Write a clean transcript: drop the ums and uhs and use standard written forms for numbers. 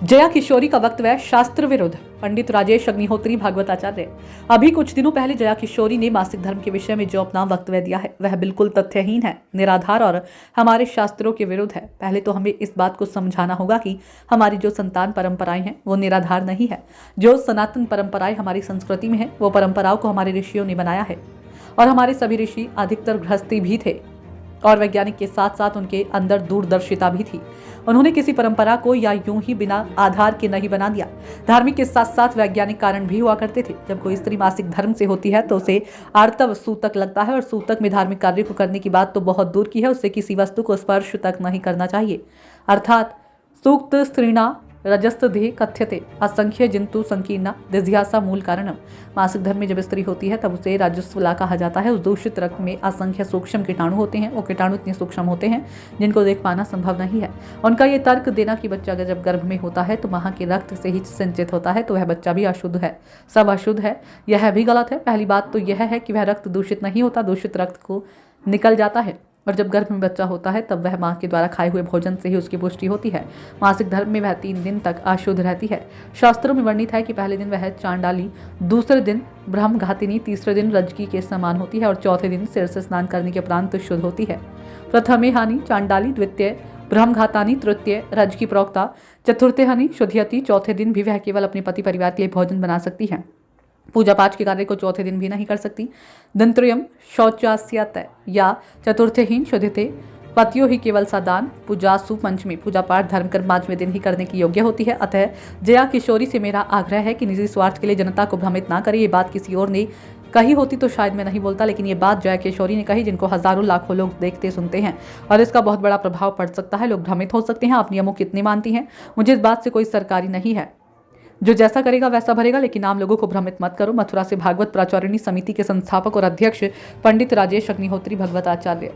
जया किशोरी का वक्तव्य शास्त्र विरुद्ध। पंडित राजेश अग्निहोत्री भागवताचार्य। अभी कुछ दिनों पहले जया किशोरी ने मासिक धर्म के विषय में जो अपना वक्तव्य दिया है वह बिल्कुल तथ्यहीन है, निराधार और हमारे शास्त्रों के विरुद्ध है। पहले तो हमें इस बात को समझाना होगा कि हमारी जो संतान परंपराएं हैं वो निराधार नहीं है। जो सनातन परंपराएं हमारी संस्कृति में है वो परंपराओं को हमारे ऋषियों ने बनाया है और हमारे सभी ऋषि अधिकतर गृहस्थी भी थे और वैज्ञानिक के साथ साथ उनके अंदर दूरदर्शिता भी थी। उन्होंने किसी परंपरा को या यूं ही बिना आधार के नहीं बना दिया। धार्मिक के साथ साथ वैज्ञानिक कारण भी हुआ करते थे। जब कोई स्त्री मासिक धर्म से होती है तो उसे आर्तव सूतक लगता है और सूतक में धार्मिक कार्य को करने की बात तो बहुत दूर की है, उससे किसी वस्तु को स्पर्श तक नहीं करना चाहिए। अर्थात सूक्त स्त्रीणा रजस्तधे कथ्यते असंख्य जिंतु संकीर्णा दिध्यासा मूल कारणम। मासिक धर्म में जब स्त्री होती है तब उसे राजस्वला कहा जाता है। उस दूषित रक्त में असंख्य सूक्ष्म कीटाणु होते हैं। वो कीटाणु इतने सूक्ष्म होते हैं जिनको देख पाना संभव नहीं है। उनका ये तर्क देना कि बच्चा अगर जब गर्भ में होता है तो मां के रक्त से ही संचित होता है तो वह बच्चा भी अशुद्ध है, सब अशुद्ध है, यह भी गलत है। पहली बात तो यह है कि वह रक्त दूषित नहीं होता, दूषित रक्त को निकल जाता है और जब गर्भ में बच्चा होता है तब वह मां के द्वारा खाए हुए भोजन से ही उसकी पुष्टि होती है। मासिक धर्म में वह 3 दिन तक अशुद्ध रहती है। शास्त्रों में वर्णित है कि पहले दिन वह चांडाली, दूसरे दिन ब्रह्मघातिनी, तीसरे दिन रजकी के समान होती है और चौथे दिन सिर से स्नान करने के उपरांत शुद्ध होती है। प्रथमे हानि चांडाली, द्वितीय ब्रह्मघातानी, तृतीय रजकी प्रोक्ता, चतुर्थे हानि शुद्धियति। चौथे दिन भी वह केवल अपने पति परिवार के लिए भोजन बना सकती है। पूजा पाठ के कार्य को चौथे दिन भी नहीं कर सकती। दंत्रयम शौचास्यत या चतुर्थहीन शुद्धिते पतियो ही केवल सादान पूजासु पंचमी। पूजा पाठ धर्म कर्म 5वें दिन ही करने की योग्य होती है। अतः जया किशोरी से मेरा आग्रह है कि निजी स्वार्थ के लिए जनता को भ्रमित ना करे। ये बात किसी और ने कही होती तो शायद मैं नहीं बोलता, लेकिन ये बात जया किशोरी ने कही जिनको हजारों लाखों लोग देखते सुनते हैं और इसका बहुत बड़ा प्रभाव पड़ सकता है। लोग भ्रमित हो सकते हैं। आप नियमों कितनी मानती हैं? मुझे इस बात से कोई सरकारी नहीं है, जो जैसा करेगा वैसा भरेगा, लेकिन आम लोगों को भ्रमित मत करो। मथुरा से भागवत प्राचारिणी समिति के संस्थापक और अध्यक्ष पंडित राजेश अग्निहोत्री भागवताचार्य।